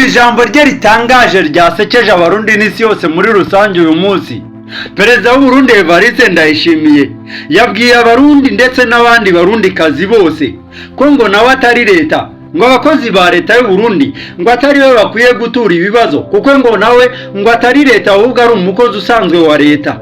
ijambo rye ritangaje ryasekeje abarundi n'isi yose muri rusange uyu munsi. Perezida w'u Burundi Evariste Ndayishimiye yabwiye abarundi ndetse n'abandi barundikazi bose ko ngo nawe atari leta, ngo abakozi ba leta y'u Burundi ngo atari we bakwiye gutura ibibazo, kuko ngo nawe ngo atari leta ahubwo ari umukozi usanzwe wa leta,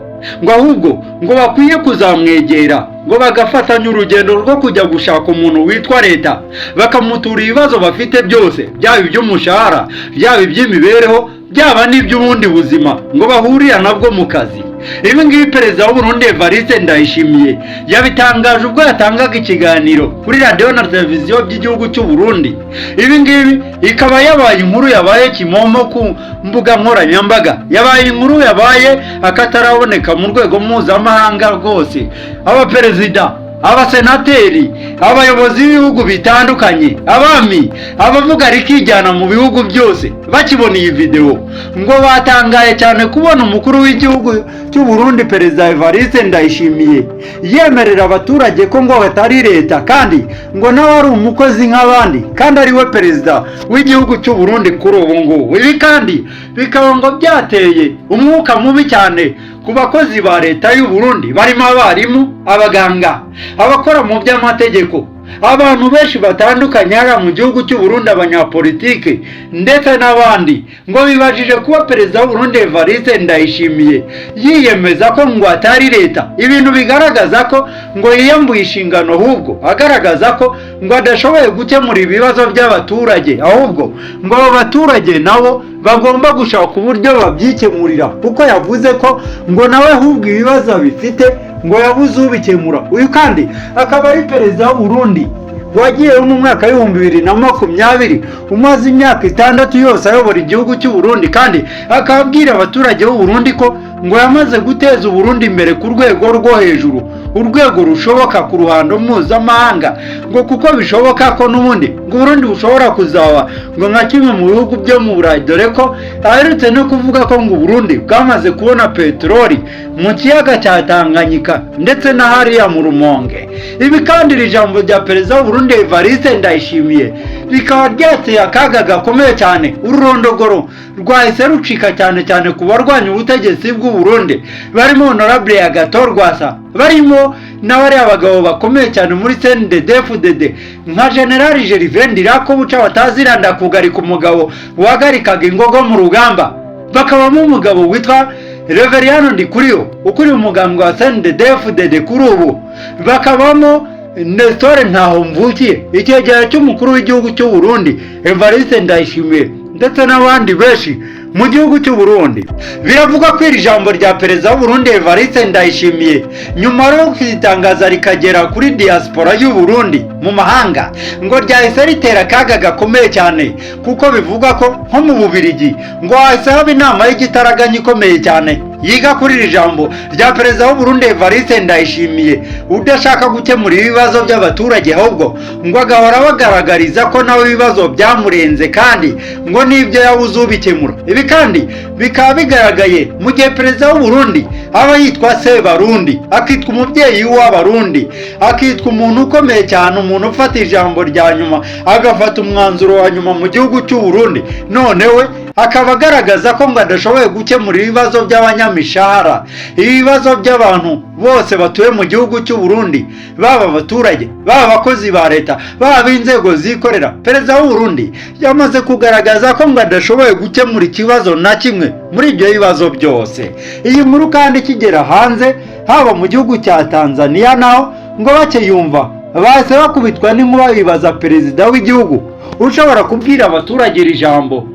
ngo ahubwo ngo bakwiye kuzamwegera ngo bagafatanya urugendo rwo kujya gushaka umuntu witwa leta bakamutura ibibazo bafite byose, byaba iby'umushahara, byaba iby'imibereho, byaba n'iby'ubundi buzima, ngo bahurira nabwo mu kazi. Ibi ngibi Perezida w'u Burundi Evariste Ndayishimiye yabitangaje ubwo yatangaga ikiganiro kuri radio na televiziyo by'igihugu cy'u Burundi. Ibi ngibi ikaba yabaye inkuru yabaye kimomo ku mbuga nkoranyambaga, yabaye inkuru yabaye akataraboneka mu rwego mpuzamahanga rwose. Abaperezida, abasenateri, abayobozi b'ibihugu bitandukanye, abami, abavuga rikijyana mu bihugu byose bakibona iyi video ngo batangaye cyane kubona umukuru w'igihugu cy'u Burundi Perezida Evariste Ndayishimiye yemerera abaturage ko ngo batari leta kandi ngo nawe ari umukozi nk'abandi, kandi ari we perezida w'igihugu cy'u Burundi kuri ubu ngubu. Ibi kandi bikaba ngo byateye umwuka mubi cyane ku bakozi ba leta y'u Burundi barimo abarimu, abaganga, abakora mu by'amategeko, abantu benshi batandukanye hano mu gihugu cy'u Burundi, abanyapolitike ndetse n'abandi. Ngo bibajije kuba Perezida w'u Burundi Evariste Ndayishimiye yiyemeza ko ngo atari leta, ibintu bigaragaza ko ngo yiyambuye inshingano, ahubwo agaragaza ko ngo adashoboye gukemura ibibazo by'abaturage, ahubwo ngo abo baturage nabo bagomba gushaka uburyo babyikemurira, kuko yavuze ko ngo nawe ahubwo ibibazo bifite ngo yabuze ubikemura. Uyu kandi akaba ari Perezida w'u Burundi wagiyeho mu mwaka w'ibihumbi 2020, umaze imyaka 6 yose ayobora igihugu cy'u Burundi, kandi akabwira abaturage b'u Burundi ko ngo yamaze guteza u Burundi imbere ku rwego rwo hejuru, urwego rushoboka ku ruhando mpuzamahanga, ngo kuko bishoboka ko n'ubundi ngo Burundi bushobora kuzaba ngo nka kimwe mu bihugu byo mu Burayi, dore ko aherutse no kuvuga ko ngo Burundi bwamaze kubona peteroli mu kiyaga cya Tanganyika ndetse na hariya mu Rumonge. Ibi kandi iri jambo rya Perezida w'u Burundi Evariste Ndayishimiye rikaba ryateye akaga gakomeye cyane. Ururondogoro rwahise rucika cyane cyane ku barwanya ubutegetsi bw'u Burundi barimo Honorable Agathon Rwasa, barimo n'abari abagabo bakomeye cyane muri CNDD-FDD nka General Gervais Ndirakobuca bataziranda kugarika umugabo wagarikaga ingogo mu rugamba, bakabamo umugabo witwa Reverien Ndikuriyo ukuriye umugambwe wa CNDD-FDD kuri ubu, bakabamo Nestor Ntahomvukiye icyegera cy'umukuru w'igihugu cy'u Burundi Evariste Ndayishimiye ndetse n'abandi benshi mu gihugu cy'u Burundi. Biravuga ko iri jambo rya Perezida w'u Burundi Evariste Ndayishimiye nyuma yo kwitangaza rikagera kuri diaspora y'u Burundi mu mahanga ngo ryahise ritera akaga gakomeye cyane, kuko bivuga ko nko mu Bubiligi ngo hahise haba inama y'igitaraganya ikomeye cyane yiga kuri iri jambo rya Perezida w'u Burundi Evariste Ndayishimiye udashaka gukemura ibibazo by'abaturage, ahubwo ngo agahora bagaragariza ko nawe ibibazo byamurenze kandi ngo n'ibyo yabuze ubikemura. Ibi kandi bikaba bigaragaye mu gihe Perezida w'u Burundi aba yitwa Sebarundi, akitwa umubyeyi w'abarundi, akitwa umuntu ukomeye cyane, umuntu ufata ijambo rya nyuma agafata umwanzuro wa nyuma mu gihugu cy'u Burundi, none we akaba agaragaza ko ngo adashoboye gukemura ibibazo by'abanyamishahara, ibibazo by'abantu bose batuye mu gihugu cy'u Burundi, baba abaturage, baba abakozi ba leta, baba inzego zikorera. Perezida w'u Burundi yamaze kugaragaza ko ngo adashoboye gukemura ikibazo na kimwe muri ibyo bibazo byose. Iyi nkuru kandi ikigera hanze haba mu gihugu cya Tanzania naho ngo bakiyumva bahise bakubitwa n'inkuba bibaza Perezida w'igihugu ushobora kubwira abaturage iri jambo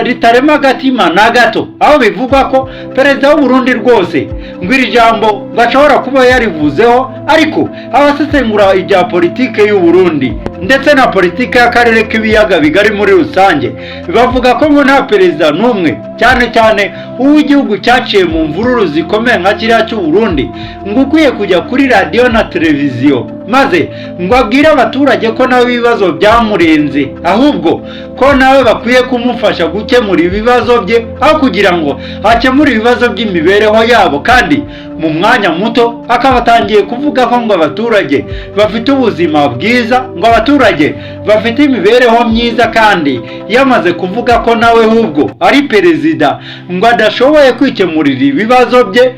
ritarema agatima na gato, aho bivugwa ko Perezida w'u Burundi rwose ngo iri jambo bashobora kuba yarivuzeho, ariko abasesengura ibya politike y'u Burundi ndetse na politike y'akarere k'ibiyaga bigari muri rusange bavuga ko ngo nta perezida n'umwe, cyane cyane uw'igihugu cyaciye mu mvururu zikomeye nka kiriya cy'u Burundi, ngo ukwiye kujya kuri radio na televiziyo maze ngo abwire abaturage ko nawe ibibazo byamurenze, ahubwo ko nawe bakwiye kumufasha gukemura ibibazo bye aho kugira ngo akemure ibibazo by'imibereho yabo. Kandi mu mwanya muto akaba atangiye kuvuga ko ngo abaturage bafite ubuzima bwiza, ngo abaturage bafite imibereho myiza, kandi yamaze kuvuga ko nawe ahubwo ari perezida ngo adashoboye kwikemurira ibibazo bye,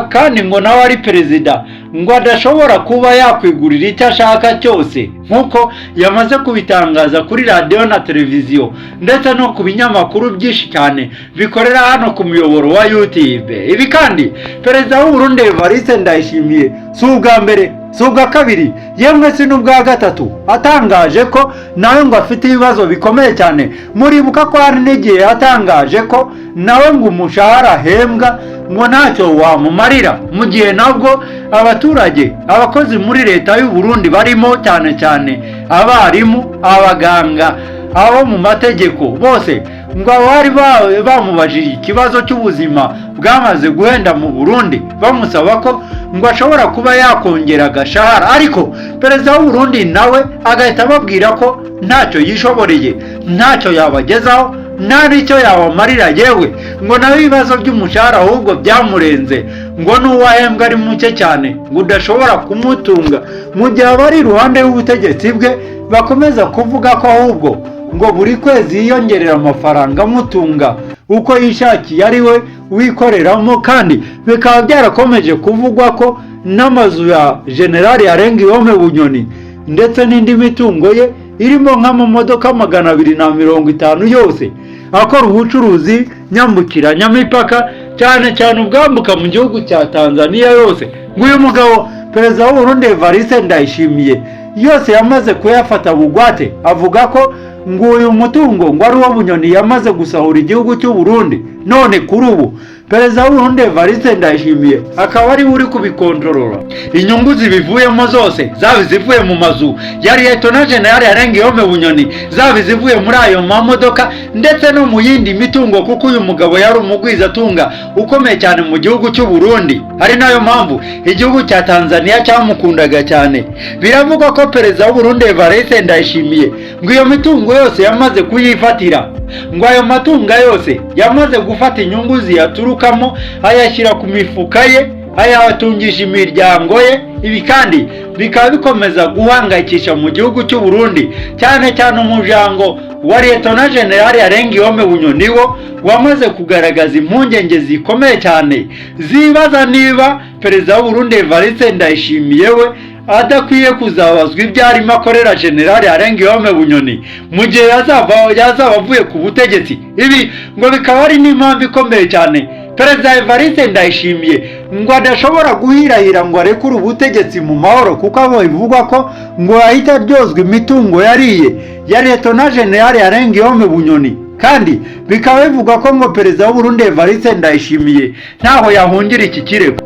kandi ngo nawe ari perezida ngo adashobora kuba yakwigurira icyo ashaka cyose, nk'uko yamaze kubitangaza kuri radiyo na televiziyo ndetse no ku binyamakuru byinshi cyane bikorera hano ku muyoboro wa YouTube. Ibi kandi perezida w'u Burundi Evariste Ndayishimiye si ubwa mbere, si ubwa kabiri, yemwe si n'ubwa gatatu atangaje ko nawe ngo afite ibibazo bikomeye cyane. Muribuka ko hari n'igihe yatangaje ko nawe ngo umushahara ahembwa ngo ntacyo wamumarira, mu gihe nabwo abaturage, abakozi muri leta y'u Burundi barimo cyane cyane abarimu, abaganga, abo mu mategeko, bose ngo bari bamubajije ikibazo cy'ubuzima bwamaze guhenda mu Burundi, bamusaba ko ngo ashobora kuba yakongera agashahara, ariko perezida w'u Burundi nawe agahita ababwira ko ntacyo yishoboreye, ntacyo yabagezaho, nta n'icyo yabamarira, yewe ngo nawe ibibazo by'umushahara ahubwo byamurenze, ngo n'uwahembwa ari muke cyane ngo udashobora kumutunga, mu gihe abari iruhande y'ubutegetsi bwe bakomeza kuvuga ko ahubwo ngo buri kwezi yiyongerera amafaranga amutunga uko yishakiye ari we wikoreramo. Kandi bikaba byarakomeje kuvugwa ko n'amazu ya Generali Arengiyome Bunyoni ndetse n'indi mitungo ye irimo nk'amamodoka 250 yose akora ubucuruzi nyambukiranyamipaka, cyane cyane ubwambuka mu gihugu cya Tanzania yose, ngo uyu mugabo perezida w'u Burundi Evariste Ndayishimiye yose yamaze kuyafata bugwate. Avuga ko ngo uyu mutungo ngo ari uwo Bunyoni yamaze gusahura igihugu cy'u Burundi, none kuri ubu perezida w'u Burundi Evariste Ndayishimiye akaba ari uri kubikontorora. Inyungu zibivuyemo zose, zaba zivuye mu mazu ya Lieutenant General Arengiyome Bunyoni, zaba zivuye muri ayo mamodoka ndetse no mu yindi mitungo, kuko uyu mugabo yari umugwizatunga ukomeye cyane mu gihugu cy'u Burundi, ari nayo mpamvu igihugu cya Tanzania cyamukundaga cyane. Biravugwa ko perezida w'u Burundi Evariste Ndayishimiye ngo iyo mitungo yose yamaze kuyifatira, ngo ayo matunga yose yamaze gufata inyungu ziyaturukamo ayashyira ku mifuka ye, ayatungisha imiryango ye. Ibi kandi bikaba bikomeza guhangayikisha mu gihugu cy'u Burundi, cyane cyane umuryango wa Lieutenant General Arengiyome Bunyoni wo wamaze kugaragaza impungenge zikomeye cyane, zibaza niba perezida w'u Burundi Evariste Ndayishimiye we adakwiye kuzabazwa ibyo arimo akorera General Arengiyome Bunyoni mu gihe yazaba avuye ku butegetsi. Ibi ngo bikaba ari n'impamvu ikomeye cyane perezida Evariste Ndayishimiye ngo adashobora guhirahira ngo arekure ubutegetsi mu mahoro, kuko abo bivugwa ko ngo ahita aryozwa imitungo yariye ya Lieutenant General Arengiyome Bunyoni. Kandi bikaba bivugwa ko ngo perezida w'u Burundi Evariste Ndayishimiye ntaho yahungira iki kirego.